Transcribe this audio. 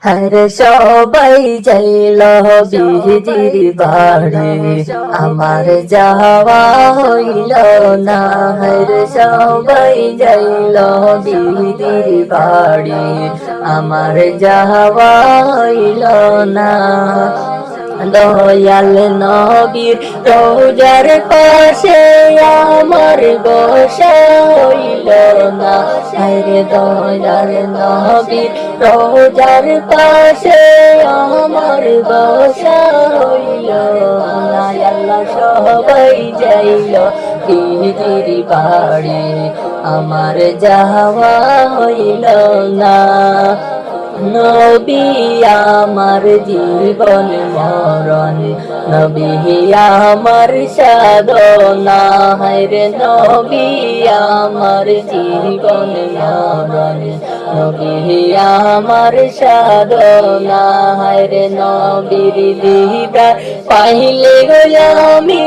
হরে সবাই যাইল বিহিদির বাড়ি, আমার যাওয়া হইল না। হরে সবাই যাইল বিহিদির বাড়ি, আমার যাওয়া হইল না। দয়াল নবীর রোজার পাশে আমার বসা হইল না। হরে দয়াল নবীর রোজার পাশে আমার বসা হইল না। আল্লাহ সবাই যাইল বিহিদির বাড়ি, আমার যাওয়া হইল না। নবী আমার জীবন মরণ, নবী আমার সাধনা। হরে নবী আমার জীবন মরণ, নবী আমার সাধনা। হরে নবীর দিদার পাইলে আমি